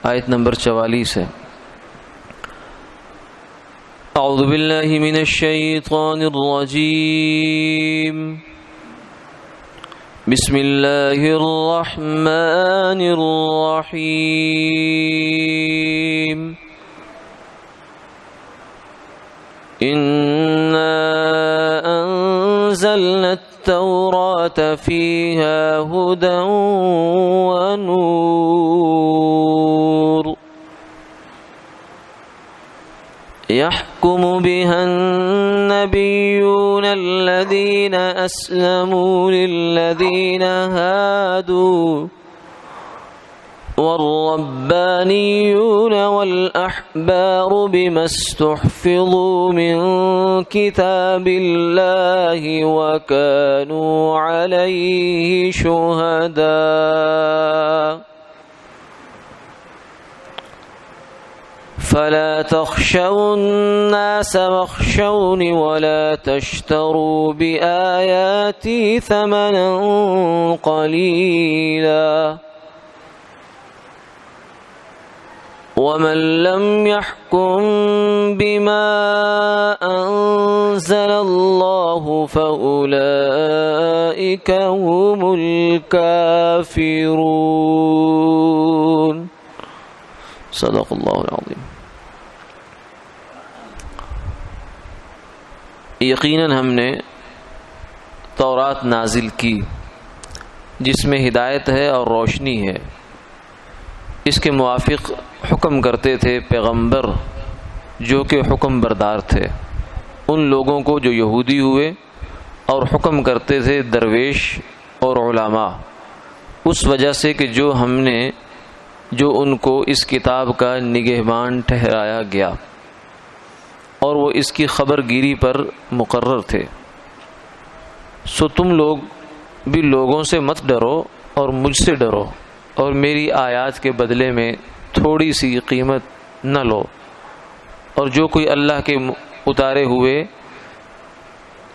آیت نمبر 44 ہے۔ اعوذ باللہ من الشیطان الرجیم، بسم اللہ الرحمن الرحیم، انا انزلنا التوراة فيها هدى ونور يحكم بها النبيون الذين أسلموا للذين هادوا والربانيون والأحبار بما استحفظوا من كتاب الله وكانوا عليه شهداء فلا تخشوا الناس واخشوني ولا تشتروا بآياتي ثمنا قليلا ومن لم يحكم بما أنزل الله فأولئك هم الكافرون۔ صدق اللہ العظیم۔ یقیناً ہم نے تورات نازل کی جس میں ہدایت ہے اور روشنی ہے، اس کے موافق حکم کرتے تھے پیغمبر جو کہ حکم بردار تھے ان لوگوں کو جو یہودی ہوئے، اور حکم کرتے تھے درویش اور علماء، اس وجہ سے کہ جو ہم نے ان کو اس کتاب کا نگہبان ٹھہرایا گیا اور وہ اس کی خبر گیری پر مقرر تھے۔ سو تم لوگ بھی لوگوں سے مت ڈرو اور مجھ سے ڈرو، اور میری آیات کے بدلے میں تھوڑی سی قیمت نہ لو، اور جو کوئی اللہ کے اتارے ہوئے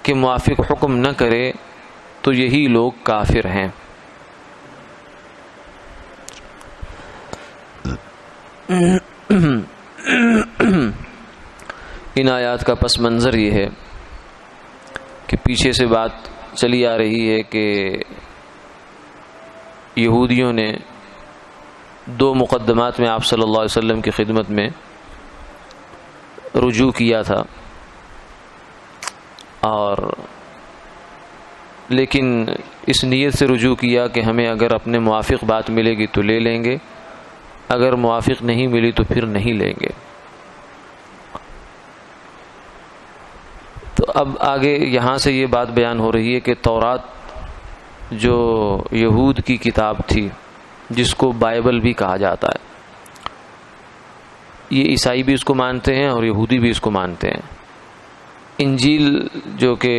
کے موافق حکم نہ کرے تو یہی لوگ کافر ہیں۔ ان آیات کا پس منظر یہ ہے کہ پیچھے سے بات چلی آ رہی ہے کہ یہودیوں نے 2 مقدمات میں آپ صلی اللہ علیہ وسلم کی خدمت میں رجوع کیا تھا، اور لیکن اس نیت سے رجوع کیا کہ ہمیں اگر اپنے موافق بات ملے گی تو لے لیں گے، اگر موافق نہیں ملی تو پھر نہیں لیں گے۔ تو اب آگے یہاں سے یہ بات بیان ہو رہی ہے کہ تورات جو یہود کی کتاب تھی جس کو بائبل بھی کہا جاتا ہے، یہ عیسائی بھی اس کو مانتے ہیں اور یہودی بھی اس کو مانتے ہیں۔ انجیل جو کہ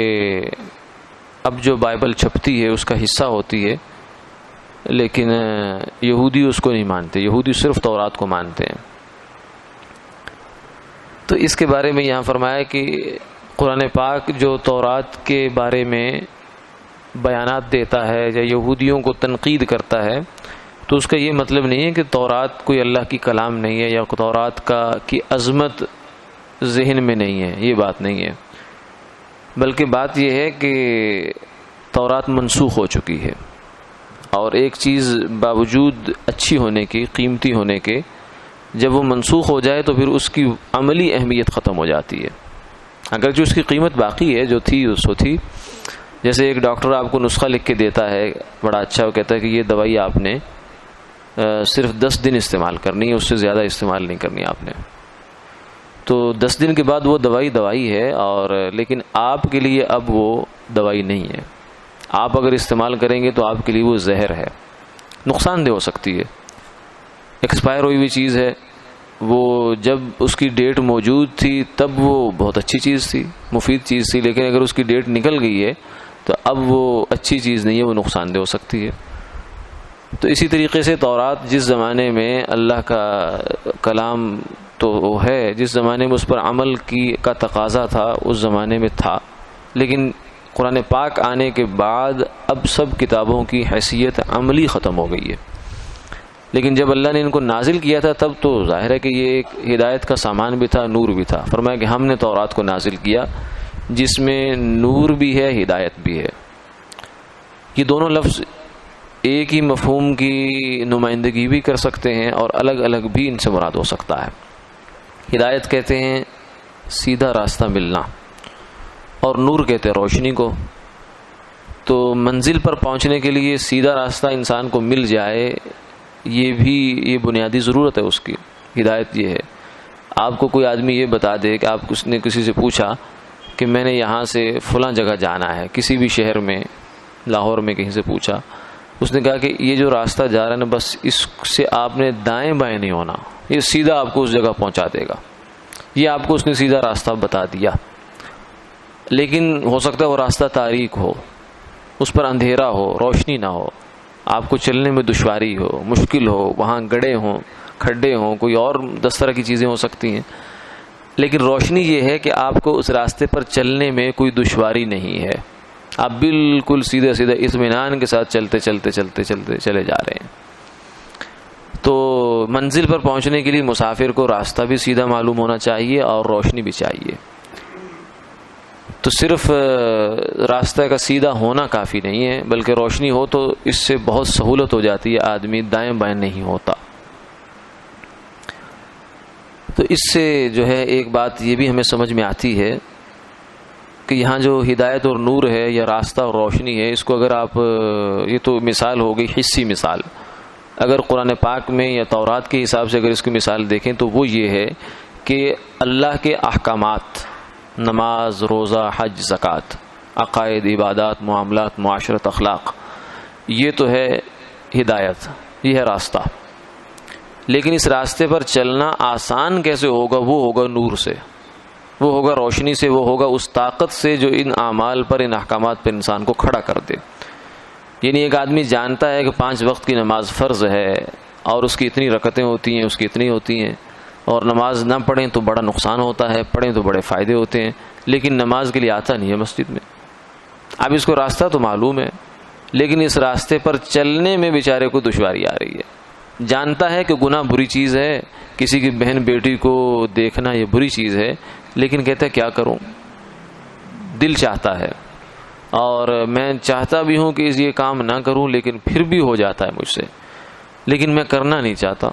اب جو بائبل چھپتی ہے اس کا حصہ ہوتی ہے، لیکن یہودی اس کو نہیں مانتے، یہودی صرف تورات کو مانتے ہیں۔ تو اس کے بارے میں یہاں فرمایا کہ قرآن پاک جو تورات کے بارے میں بیانات دیتا ہے یا یہودیوں کو تنقید کرتا ہے، تو اس کا یہ مطلب نہیں ہے کہ تورات کوئی اللہ کی کلام نہیں ہے یا تورات کی عظمت ذہن میں نہیں ہے، یہ بات نہیں ہے، بلکہ بات یہ ہے کہ تورات منسوخ ہو چکی ہے، اور ایک چیز باوجود اچھی ہونے کی، قیمتی ہونے کے، جب وہ منسوخ ہو جائے تو پھر اس کی عملی اہمیت ختم ہو جاتی ہے، اگرچہ اس کی قیمت باقی ہے جو تھی اس کو تھی۔ جیسے ایک ڈاکٹر آپ کو نسخہ لکھ کے دیتا ہے بڑا اچھا، وہ کہتا ہے کہ یہ دوائی آپ نے صرف 10 دن استعمال کرنی ہے، اس سے زیادہ استعمال نہیں کرنی آپ نے، تو 10 دن کے بعد وہ دوائی ہے، اور لیکن آپ کے لیے اب وہ دوائی نہیں ہے، آپ اگر استعمال کریں گے تو آپ کے لیے وہ زہر ہے، نقصان دہ ہو سکتی ہے۔ ایکسپائر ہوئی ہوئی چیز ہے، وہ جب اس کی ڈیٹ موجود تھی تب وہ بہت اچھی چیز تھی، مفید چیز تھی، لیکن اگر اس کی ڈیٹ نکل گئی ہے تو اب وہ اچھی چیز نہیں ہے، وہ نقصان دہ ہو سکتی ہے۔ تو اسی طریقے سے تورات جس زمانے میں اللہ کا کلام تو وہ ہے، جس زمانے میں اس پر عمل کا تقاضا تھا اس زمانے میں تھا، لیکن قرآن پاک آنے کے بعد اب سب کتابوں کی حیثیت عملی ختم ہو گئی ہے، لیکن جب اللہ نے ان کو نازل کیا تھا تب تو ظاہر ہے کہ یہ ایک ہدایت کا سامان بھی تھا، نور بھی تھا۔ فرمایا کہ ہم نے تورات کو نازل کیا جس میں نور بھی ہے، ہدایت بھی ہے۔ یہ دونوں لفظ ایک ہی مفہوم کی نمائندگی بھی کر سکتے ہیں اور الگ الگ بھی ان سے مراد ہو سکتا ہے۔ ہدایت کہتے ہیں سیدھا راستہ ملنا، اور نور کہتے ہیں روشنی کو۔ تو منزل پر پہنچنے کے لیے سیدھا راستہ انسان کو مل جائے، یہ بنیادی ضرورت ہے اس کی۔ ہدایت یہ ہے، آپ کو کوئی آدمی یہ بتا دے کہ آپ نے کسی سے پوچھا کہ میں نے یہاں سے فلاں جگہ جانا ہے، کسی بھی شہر میں، لاہور میں کہیں سے پوچھا، اس نے کہا کہ یہ جو راستہ جا رہا ہے نا، بس اس سے آپ نے دائیں بائیں نہیں ہونا، یہ سیدھا آپ کو اس جگہ پہنچا دے گا۔ یہ آپ کو اس نے سیدھا راستہ بتا دیا، لیکن ہو سکتا ہے وہ راستہ تاریک ہو، اس پر اندھیرا ہو، روشنی نہ ہو، آپ کو چلنے میں دشواری ہو، مشکل ہو، وہاں گڑھے ہوں، کھڈے ہوں، کوئی اور 10 طرح کی چیزیں ہو سکتی ہیں، لیکن روشنی یہ ہے کہ آپ کو اس راستے پر چلنے میں کوئی دشواری نہیں ہے، آپ بالکل سیدھے سیدھے اطمینان کے ساتھ چلتے چلتے چلتے چلتے چلے جا رہے ہیں۔ تو منزل پر پہنچنے کے لیے مسافر کو راستہ بھی سیدھا معلوم ہونا چاہیے اور روشنی بھی چاہیے۔ تو صرف راستہ کا سیدھا ہونا کافی نہیں ہے، بلکہ روشنی ہو تو اس سے بہت سہولت ہو جاتی ہے، آدمی دائیں بائیں نہیں ہوتا۔ تو اس سے جو ہے ایک بات یہ بھی ہمیں سمجھ میں آتی ہے کہ یہاں جو ہدایت اور نور ہے یا راستہ اور روشنی ہے، اس کو اگر آپ، یہ تو مثال ہو گئی حصی مثال، اگر قرآن پاک میں یا تورات کے حساب سے اگر اس کی مثال دیکھیں تو وہ یہ ہے کہ اللہ کے احکامات، نماز، روزہ، حج، زکوٰۃ، عقائد، عبادات، معاملات، معاشرت، اخلاق، یہ تو ہے ہدایت، یہ ہے راستہ۔ لیکن اس راستے پر چلنا آسان کیسے ہوگا؟ وہ ہوگا نور سے، وہ ہوگا روشنی سے، وہ ہوگا اس طاقت سے جو ان اعمال پر، ان احکامات پر انسان کو کھڑا کر دے۔ یعنی ایک آدمی جانتا ہے کہ 5 وقت کی نماز فرض ہے اور اس کی اتنی رکعتیں ہوتی ہیں، اس کی اتنی ہوتی ہیں، اور نماز نہ پڑھیں تو بڑا نقصان ہوتا ہے، پڑھیں تو بڑے فائدے ہوتے ہیں، لیکن نماز کے لیے آتا نہیں ہے مسجد میں۔ اب اس کو راستہ تو معلوم ہے، لیکن اس راستے پر چلنے میں بیچارے کو دشواری آ رہی ہے۔ جانتا ہے کہ گناہ بری چیز ہے، کسی کی بہن بیٹی کو دیکھنا یہ بری چیز ہے، لیکن کہتا ہے کیا کروں، دل چاہتا ہے، اور میں چاہتا بھی ہوں کہ یہ کام نہ کروں، لیکن پھر بھی ہو جاتا ہے مجھ سے، لیکن میں کرنا نہیں چاہتا۔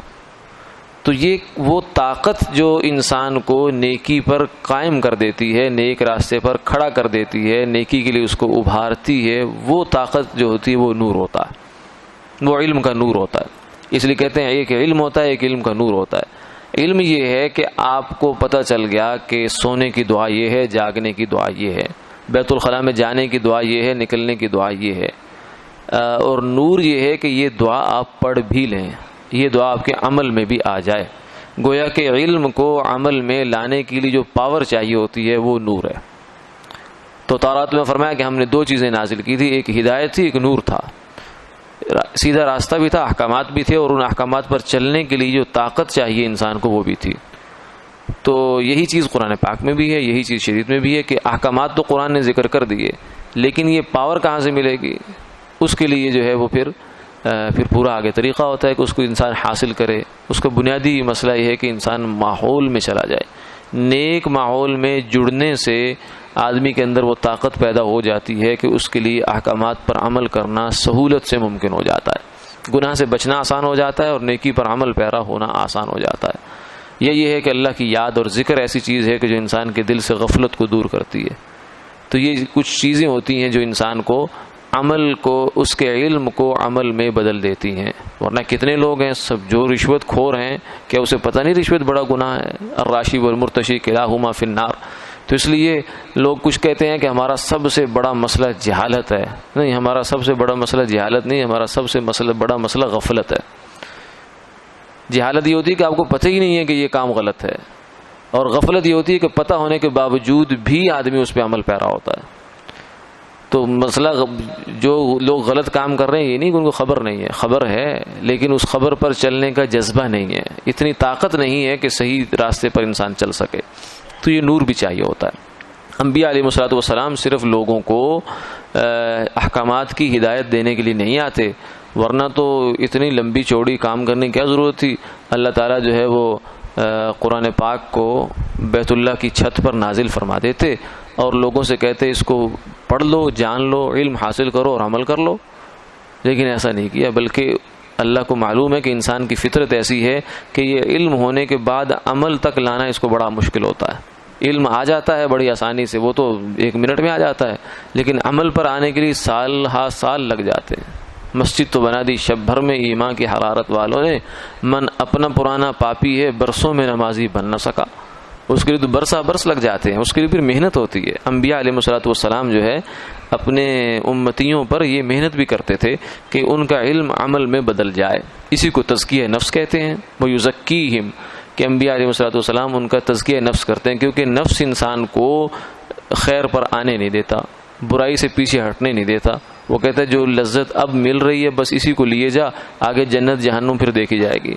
تو یہ وہ طاقت جو انسان کو نیکی پر قائم کر دیتی ہے، نیک راستے پر کھڑا کر دیتی ہے، نیکی کے لیے اس کو ابھارتی ہے، وہ طاقت جو ہوتی ہے وہ نور ہوتا ہے، وہ علم کا نور ہوتا ہے۔ اس لیے کہتے ہیں ایک علم ہوتا ہے، ایک علم کا نور ہوتا ہے۔ علم یہ ہے کہ آپ کو پتہ چل گیا کہ سونے کی دعا یہ ہے، جاگنے کی دعا یہ ہے، بیت الخلاء میں جانے کی دعا یہ ہے، نکلنے کی دعا یہ ہے، اور نور یہ ہے کہ یہ دعا آپ پڑھ بھی لیں، یہ دعا آپ کے عمل میں بھی آ جائے۔ گویا کہ علم کو عمل میں لانے کے لیے جو پاور چاہیے ہوتی ہے وہ نور ہے۔ تو تورات میں فرمایا کہ ہم نے 2 چیزیں نازل کی تھی، ایک ہدایت تھی، ایک نور تھا، سیدھا راستہ بھی تھا، احکامات بھی تھے، اور ان احکامات پر چلنے کے لیے جو طاقت چاہیے انسان کو وہ بھی تھی۔ تو یہی چیز قرآن پاک میں بھی ہے، یہی چیز شریعت میں بھی ہے کہ احکامات تو قرآن نے ذکر کر دیے، لیکن یہ پاور کہاں سے ملے گی؟ اس کے لیے جو ہے وہ پھر پورا آگے طریقہ ہوتا ہے کہ اس کو انسان حاصل کرے۔ اس کا بنیادی مسئلہ یہ ہے کہ انسان ماحول میں چلا جائے، نیک ماحول میں جڑنے سے آدمی کے اندر وہ طاقت پیدا ہو جاتی ہے کہ اس کے لیے احکامات پر عمل کرنا سہولت سے ممکن ہو جاتا ہے، گناہ سے بچنا آسان ہو جاتا ہے، اور نیکی پر عمل پیرا ہونا آسان ہو جاتا ہے۔ یہ ہے کہ اللہ کی یاد اور ذکر ایسی چیز ہے کہ جو انسان کے دل سے غفلت کو دور کرتی ہے۔ تو یہ کچھ چیزیں ہوتی ہیں جو انسان کو عمل کو، اس کے علم کو عمل میں بدل دیتی ہیں۔ ورنہ کتنے لوگ ہیں سب جو رشوت خور ہیں، کیا اسے پتہ نہیں رشوت بڑا گناہ ہے؟ الراشی والمرتشی کلاہما فی النار۔ تو اس لیے لوگ کچھ کہتے ہیں کہ ہمارا سب سے بڑا مسئلہ جہالت ہے۔ نہیں، ہمارا سب سے بڑا مسئلہ جہالت نہیں، ہمارا سب سے بڑا مسئلہ غفلت ہے۔ جہالت یہ ہوتی ہے کہ آپ کو پتہ ہی نہیں ہے کہ یہ کام غلط ہے، اور غفلت یہ ہوتی ہے کہ پتہ ہونے کے باوجود بھی آدمی اس پہ عمل پیرا ہوتا ہے۔ تو مسئلہ جو لوگ غلط کام کر رہے ہیں یہ نہیں کہ ان کو خبر نہیں ہے، خبر ہے، لیکن اس خبر پر چلنے کا جذبہ نہیں ہے، اتنی طاقت نہیں ہے کہ صحیح راستے پر انسان چل سکے۔ تو یہ نور بھی چاہیے ہوتا ہے۔ انبیاء علیہ الصلوۃ والسلام صرف لوگوں کو احکامات کی ہدایت دینے کے لیے نہیں آتے، ورنہ تو اتنی لمبی چوڑی کام کرنے کی کیا ضرورت تھی. اللہ تعالیٰ جو ہے وہ قرآن پاک کو بیت اللہ کی چھت پر نازل فرما دیتے اور لوگوں سے کہتے اس کو پڑھ لو, جان لو, علم حاصل کرو اور عمل کر لو. لیکن ایسا نہیں کیا, بلکہ اللہ کو معلوم ہے کہ انسان کی فطرت ایسی ہے کہ یہ علم ہونے کے بعد عمل تک لانا اس کو بڑا مشکل ہوتا ہے. علم آ جاتا ہے بڑی آسانی سے, وہ تو 1 منٹ میں آ جاتا ہے, لیکن عمل پر آنے کے لیے سال ہا سال لگ جاتے ہیں. مسجد تو بنا دی شب بھر میں ایمان کی حرارت والوں نے, من اپنا پرانا پاپی ہے برسوں میں نمازی بن نہ سکا. اس کے لیے تو برسہ برس لگ جاتے ہیں, اس کے لیے پھر محنت ہوتی ہے. انبیاء علیہ الصلوۃ والسلام جو ہے اپنے امتیوں پر یہ محنت بھی کرتے تھے کہ ان کا علم عمل میں بدل جائے. اسی کو تزکیہ نفس کہتے ہیں. وہ یزکیہم, کہ انبیاء علیہ الصلوۃ والسلام ان کا تزکیہ نفس کرتے ہیں, کیونکہ نفس انسان کو خیر پر آنے نہیں دیتا, برائی سے پیچھے ہٹنے نہیں دیتا. وہ کہتا ہے جو لذت اب مل رہی ہے بس اسی کو لیے جا, آگے جنت جہنم پھر دیکھی جائے گی.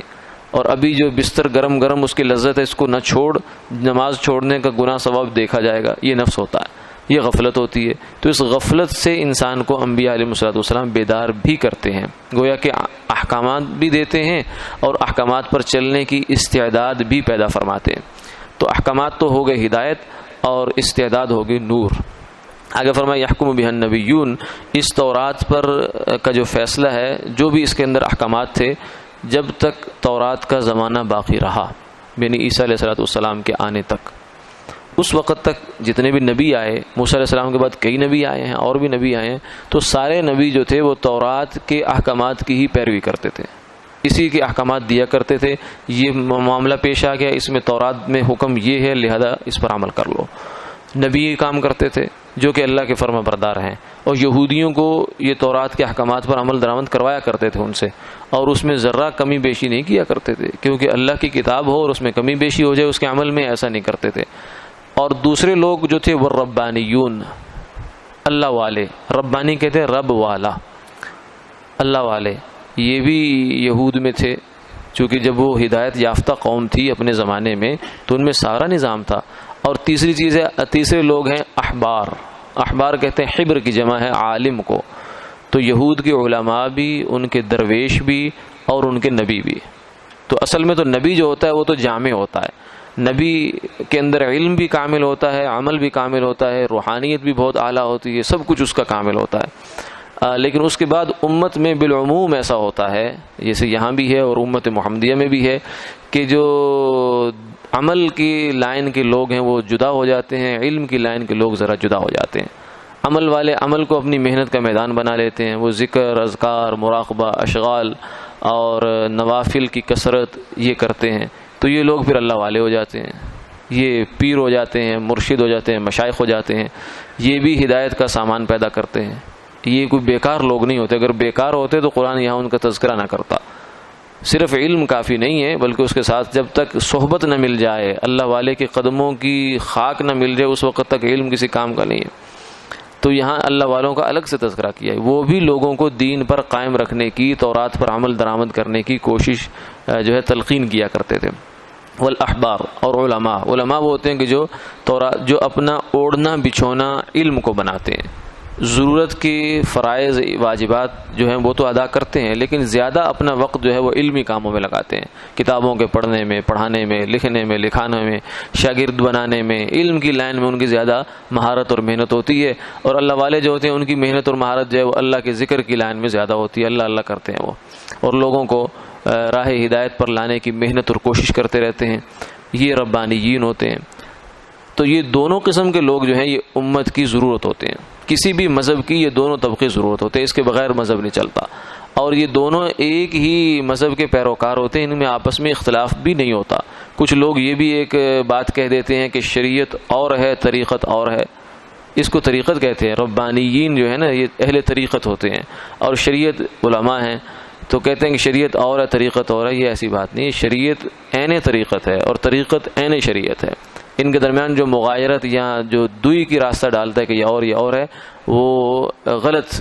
اور ابھی جو بستر گرم گرم اس کی لذت ہے اس کو نہ چھوڑ, نماز چھوڑنے کا گناہ ثواب دیکھا جائے گا. یہ نفس ہوتا ہے, یہ غفلت ہوتی ہے. تو اس غفلت سے انسان کو انبیاء علیہ الصلوۃ والسلام بیدار بھی کرتے ہیں, گویا کہ احکامات بھی دیتے ہیں اور احکامات پر چلنے کی استعداد بھی پیدا فرماتے ہیں. تو احکامات تو ہو گئے ہدایت اور استعداد ہو گئی نور. آگے فرمایا یحکم بہ النبیون, اس تورات پر کا جو فیصلہ ہے, جو بھی اس کے اندر احکامات تھے جب تک تورات کا زمانہ باقی رہا, یعنی عیسیٰ علیہ الصلوۃ والسلام کے آنے تک, اس وقت تک جتنے بھی نبی آئے, موسیٰ علیہ السلام کے بعد کئی نبی آئے ہیں اور بھی نبی آئے ہیں, تو سارے نبی جو تھے وہ تورات کے احکامات کی ہی پیروی کرتے تھے, اسی کے احکامات دیا کرتے تھے. یہ معاملہ پیش آ گیا, اس میں تورات میں حکم یہ ہے لہذا اس پر عمل کر لو. نبی یہ کام کرتے تھے جو کہ اللہ کے فرما بردار ہیں, اور یہودیوں کو یہ تورات کے احکامات پر عمل درآمد کروایا کرتے تھے ان سے, اور اس میں ذرہ کمی بیشی نہیں کیا کرتے تھے, کیونکہ اللہ کی کتاب ہو اور اس میں کمی بیشی ہو جائے اس کے عمل میں, ایسا نہیں کرتے تھے. اور دوسرے لوگ جو تھے وہ ربانیون, اللہ والے, ربانی کہتے ہیں رب والا, اللہ والے, یہ بھی یہود میں تھے, چونکہ جب وہ ہدایت یافتہ قوم تھی اپنے زمانے میں تو ان میں سارا نظام تھا. اور تیسری چیز ہے, تیسرے لوگ ہیں احبار. احبار کہتے ہیں حبر کی جمع ہے عالم کو. تو یہود کے علماء بھی, ان کے درویش بھی اور ان کے نبی بھی. تو اصل میں تو نبی جو ہوتا ہے وہ تو جامع ہوتا ہے, نبی کے اندر علم بھی کامل ہوتا ہے, عمل بھی کامل ہوتا ہے, روحانیت بھی بہت اعلیٰ ہوتی ہے, سب کچھ اس کا کامل ہوتا ہے. لیکن اس کے بعد امت میں بالعموم ایسا ہوتا ہے, جیسے یہاں بھی ہے اور امت محمدیہ میں بھی ہے, کہ جو عمل کی لائن کے لوگ ہیں وہ جدا ہو جاتے ہیں, علم کی لائن کے لوگ ذرا جدا ہو جاتے ہیں. عمل والے عمل کو اپنی محنت کا میدان بنا لیتے ہیں, وہ ذکر, اذکار, مراقبہ, اشغال اور نوافل کی کثرت یہ کرتے ہیں. تو یہ لوگ پھر اللہ والے ہو جاتے ہیں, یہ پیر ہو جاتے ہیں, مرشد ہو جاتے ہیں, مشائخ ہو جاتے ہیں. یہ بھی ہدایت کا سامان پیدا کرتے ہیں. یہ کوئی بیکار لوگ نہیں ہوتے. اگر بیکار ہوتے تو قرآن یہاں ان کا تذکرہ نہ کرتا. صرف علم کافی نہیں ہے, بلکہ اس کے ساتھ جب تک صحبت نہ مل جائے, اللہ والے کے قدموں کی خاک نہ مل جائے, اس وقت تک علم کسی کام کا نہیں ہے. تو یہاں اللہ والوں کا الگ سے تذکرہ کیا ہے. وہ بھی لوگوں کو دین پر قائم رکھنے کی, تورات پر عمل درآمد کرنے کی کوشش جو ہے تلقین کیا کرتے تھے. والاحبار, اور علماء. علماء وہ ہوتے ہیں کہ جو اپنا اوڑھنا بچھونا علم کو بناتے ہیں. ضرورت کے فرائض واجبات جو ہیں وہ تو ادا کرتے ہیں, لیکن زیادہ اپنا وقت جو ہے وہ علمی کاموں میں لگاتے ہیں, کتابوں کے پڑھنے میں, پڑھانے میں, لکھنے میں, لکھانے میں, شاگرد بنانے میں. علم کی لائن میں ان کی زیادہ مہارت اور محنت ہوتی ہے. اور اللہ والے جو ہوتے ہیں ان کی محنت اور مہارت جو ہے وہ اللہ کے ذکر کی لائن میں زیادہ ہوتی ہے, اللہ اللہ کرتے ہیں وہ, اور لوگوں کو راہ ہدایت پر لانے کی محنت اور کوشش کرتے رہتے ہیں. یہ ربانیین ہوتے ہیں. تو یہ دونوں قسم کے لوگ جو ہیں یہ امت کی ضرورت ہوتے ہیں. کسی بھی مذہب کی یہ دونوں طبقے ضرورت ہوتے ہیں, اس کے بغیر مذہب نہیں چلتا. اور یہ دونوں ایک ہی مذہب کے پیروکار ہوتے ہیں, ان میں آپس میں اختلاف بھی نہیں ہوتا. کچھ لوگ یہ بھی ایک بات کہہ دیتے ہیں کہ شریعت اور ہے, طریقت اور ہے. اس کو طریقت کہتے ہیں. ربانیین جو ہے نا یہ اہل طریقت ہوتے ہیں, اور شریعت علماء ہیں. تو کہتے ہیں کہ شریعت اور ہے, طریقت اور ہے. یہ ایسی بات نہیں, شریعت عین طریقت ہے اور طریقت عین شریعت ہے. ان کے درمیان جو مغایرت یا جو دوئی کی راستہ ڈالتا ہے کہ یہ اور ہے, وہ غلط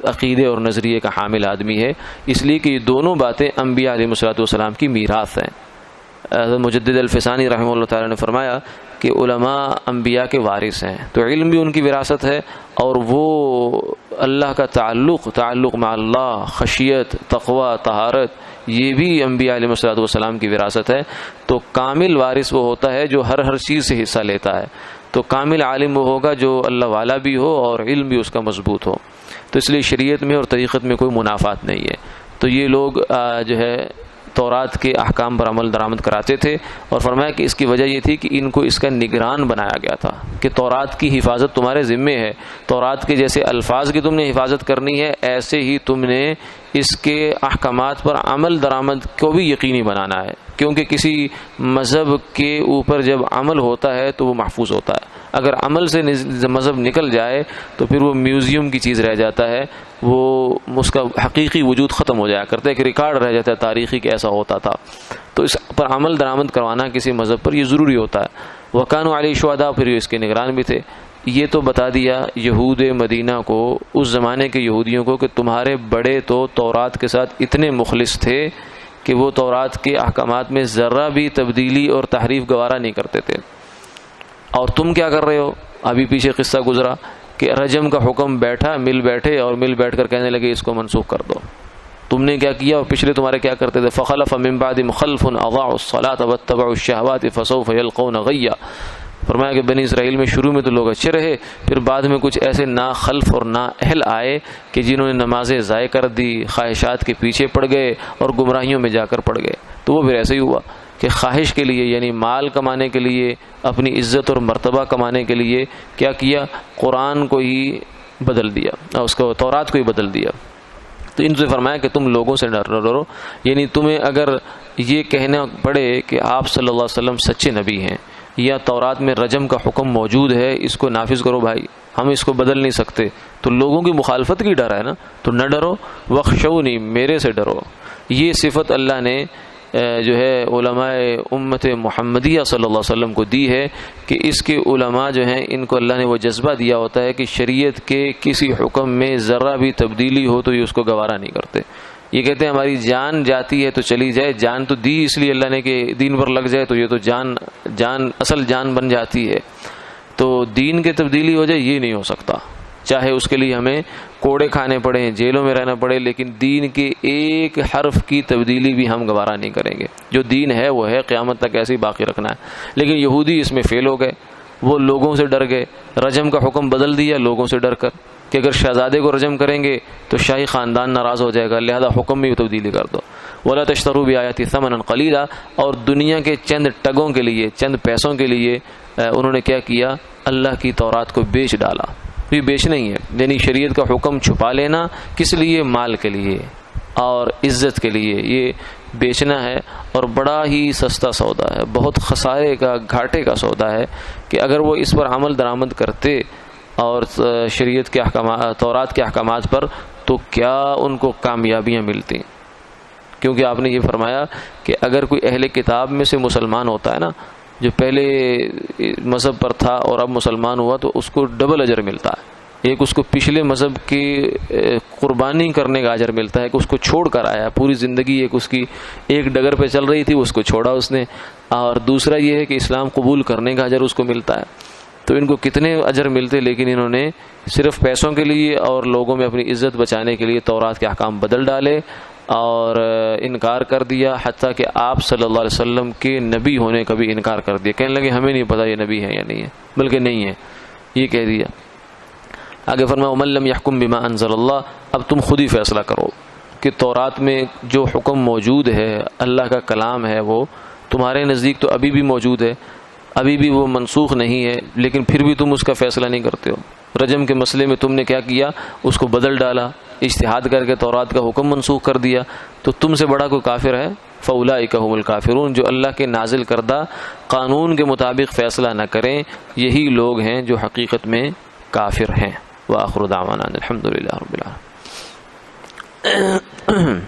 عقیدے اور نظریے کا حامل آدمی ہے. اس لیے کہ یہ دونوں باتیں انبیاء علیہ الصلوۃ والسلام کی میراث ہیں. مجدد الفسانی رحمہ اللہ تعالی نے فرمایا کہ علماء انبیاء کے وارث ہیں، تو علم بھی ان کی وراثت ہے، اور وہ اللہ کا تعلق مع اللہ، خشیت، تقوی، طہارت، یہ بھی انبیاء علیہ السلام کی وراثت ہے۔ تو کامل وارث وہ ہوتا ہے جو ہر چیز سے حصہ لیتا ہے، تو کامل عالم وہ ہوگا جو اللہ والا بھی ہو اور علم بھی اس کا مضبوط ہو۔ تو اس لیے شریعت میں اور طریقت میں کوئی منافات نہیں ہے۔ تو یہ لوگ جو ہے تورات کے احکام پر عمل درآمد کراتے تھے، اور فرمایا کہ اس کی وجہ یہ تھی کہ ان کو اس کا نگران بنایا گیا تھا کہ تورات کی حفاظت تمہارے ذمے ہے، تورات کے جیسے الفاظ کی تم نے حفاظت کرنی ہے، ایسے ہی تم نے اس کے احکامات پر عمل درآمد کو بھی یقینی بنانا ہے، کیونکہ کسی مذہب کے اوپر جب عمل ہوتا ہے تو وہ محفوظ ہوتا ہے، اگر عمل سے مذہب نکل جائے تو پھر وہ میوزیم کی چیز رہ جاتا ہے، وہ اس کا حقیقی وجود ختم ہو جایا کرتا ہے، کہ ریکارڈ رہ جاتا ہے تاریخی کہ ایسا ہوتا تھا۔ تو اس پر عمل درآمد کروانا کسی مذہب پر یہ ضروری ہوتا ہے۔ وَكَانُوا عَلَيْهِ شُهَدَاءَ، پھر اس کے نگران بھی تھے۔ یہ تو بتا دیا یہود مدینہ کو، اس زمانے کے یہودیوں کو، کہ تمہارے بڑے تو تورات کے ساتھ اتنے مخلص تھے کہ وہ تورات کے احکامات میں ذرہ بھی تبدیلی اور تحریف گوارا نہیں کرتے تھے، اور تم کیا کر رہے ہو؟ ابھی پیچھے قصہ گزرا کہ رجم کا حکم مل بیٹھ کر کہنے لگے اس کو منسوخ کر دو۔ تم نے کیا کیا؟ اور پچھلے تمہارے کیا کرتے تھے؟ فخلف من بعدهم خلف اضاعوا الصلاة واتبعوا الشهوات فسوف يلقون غیا۔ فرمایا کہ بنی اسرائیل میں شروع میں تو لوگ اچھے رہے، پھر بعد میں کچھ ایسے نا خلف اور نا اہل آئے کہ جنہوں نے نمازیں ضائع کر دی، خواہشات کے پیچھے پڑ گئے اور گمراہیوں میں جا کر پڑ گئے۔ تو وہ پھر ایسے ہی ہوا کہ خواہش کے لیے، یعنی مال کمانے کے لیے، اپنی عزت اور مرتبہ کمانے کے لیے کیا قرآن کو ہی بدل دیا، اور اس کو تورات کو ہی بدل دیا۔ تو ان سے فرمایا کہ تم لوگوں سے ڈرو، یعنی تمہیں اگر یہ کہنا پڑے کہ آپ صلی اللہ علیہ وسلم سچے نبی ہیں، یا تورات میں رجم کا حکم موجود ہے، اس کو نافذ کرو بھائی، ہم اس کو بدل نہیں سکتے، تو لوگوں کی مخالفت کی ڈر ہے نا، تو نہ ڈرو، وخشونی، میرے سے ڈرو۔ یہ صفت اللہ نے جو ہے علماء امت محمدیہ صلی اللہ علیہ وسلم کو دی ہے، کہ اس کے علماء جو ہیں ان کو اللہ نے وہ جذبہ دیا ہوتا ہے کہ شریعت کے کسی حکم میں ذرہ بھی تبدیلی ہو تو یہ اس کو گوارا نہیں کرتے۔ یہ کہتے ہیں ہماری جان جاتی ہے تو چلی جائے، جان تو دی اس لیے اللہ نے کہ دین پر لگ جائے، تو یہ تو جان اصل جان بن جاتی ہے، تو دین کے تبدیلی ہو جائے یہ نہیں ہو سکتا، چاہے اس کے لیے ہمیں کوڑے کھانے پڑیں، جیلوں میں رہنا پڑے، لیکن دین کے ایک حرف کی تبدیلی بھی ہم گوارا نہیں کریں گے۔ جو دین ہے وہ ہے، قیامت تک ایسے ہی باقی رکھنا ہے۔ لیکن یہودی اس میں فیل ہو گئے، وہ لوگوں سے ڈر گئے، رجم کا حکم بدل دیا لوگوں سے ڈر کر، کہ اگر شہزادے کو رجم کریں گے تو شاہی خاندان ناراض ہو جائے گا، لہذا حکم میں تبدیلی کر دو۔ وَلَا تَشْتَرُوا بِآيَاتِي ثَمَنًا قَلِيلًا، اور دنیا کے چند ٹگوں کے لیے، چند پیسوں کے لیے انہوں نے کیا کیا؟ اللہ کی تورات کو بیچ ڈالا۔ یہ بیچنا ہی ہے، یعنی شریعت کا حکم چھپا لینا، کس لیے؟ مال کے لیے اور عزت کے لیے، یہ بیچنا ہے، اور بڑا ہی سستا سودا ہے، بہت خسارے کا، گھاٹے کا سودا ہے، کہ اگر وہ اس پر عمل درآمد کرتے اور شریعت کے احکامات، تورات کے احکامات پر، تو کیا ان کو کامیابیاں ملتی۔ کیونکہ آپ نے یہ فرمایا کہ اگر کوئی اہل کتاب میں سے مسلمان ہوتا ہے نا، جو پہلے مذہب پر تھا اور اب مسلمان ہوا، تو اس کو ڈبل اجر ملتا ہے۔ ایک اس کو پچھلے مذہب کی قربانی کرنے کا اجر ملتا ہے کہ اس کو چھوڑ کر آیا، پوری زندگی ایک اس کی ایک ڈگر پہ چل رہی تھی، اس کو چھوڑا اس نے، اور دوسرا یہ ہے کہ اسلام قبول کرنے کا اجر اس کو ملتا ہے۔ تو ان کو کتنے اجر ملتے، لیکن انہوں نے صرف پیسوں کے لیے اور لوگوں میں اپنی عزت بچانے کے لیے تورات کے احکام بدل ڈالے اور انکار کر دیا، حتیٰ کہ آپ صلی اللہ علیہ وسلم کے نبی ہونے کا بھی انکار کر دیا، کہنے لگے ہمیں نہیں پتہ یہ نبی ہے یا نہیں ہے، بلکہ نہیں ہے، یہ کہہ دیا۔ آگے فرمایا وَمَن لَّمْ يَحْكُم بِمَا أَنزَلَ اللَّهُ، اب تم خود ہی فیصلہ کرو کہ تورات میں جو حکم موجود ہے، اللہ کا کلام ہے، وہ تمہارے نزدیک تو ابھی بھی موجود ہے، ابھی بھی وہ منسوخ نہیں ہے، لیکن پھر بھی تم اس کا فیصلہ نہیں کرتے ہو۔ رجم کے مسئلے میں تم نے کیا کیا؟ اس کو بدل ڈالا، اجتہاد کر کے تورات کا حکم منسوخ کر دیا، تو تم سے بڑا کوئی کافر ہے؟ فَأُولَٰئِكَ هُمُ الْكَافِرُونَ، جو اللہ کے نازل کردہ قانون کے مطابق فیصلہ نہ کریں، یہی لوگ ہیں جو حقیقت میں کافر ہیں۔ وآخر دعوانا الحمد للہ رب العالمین۔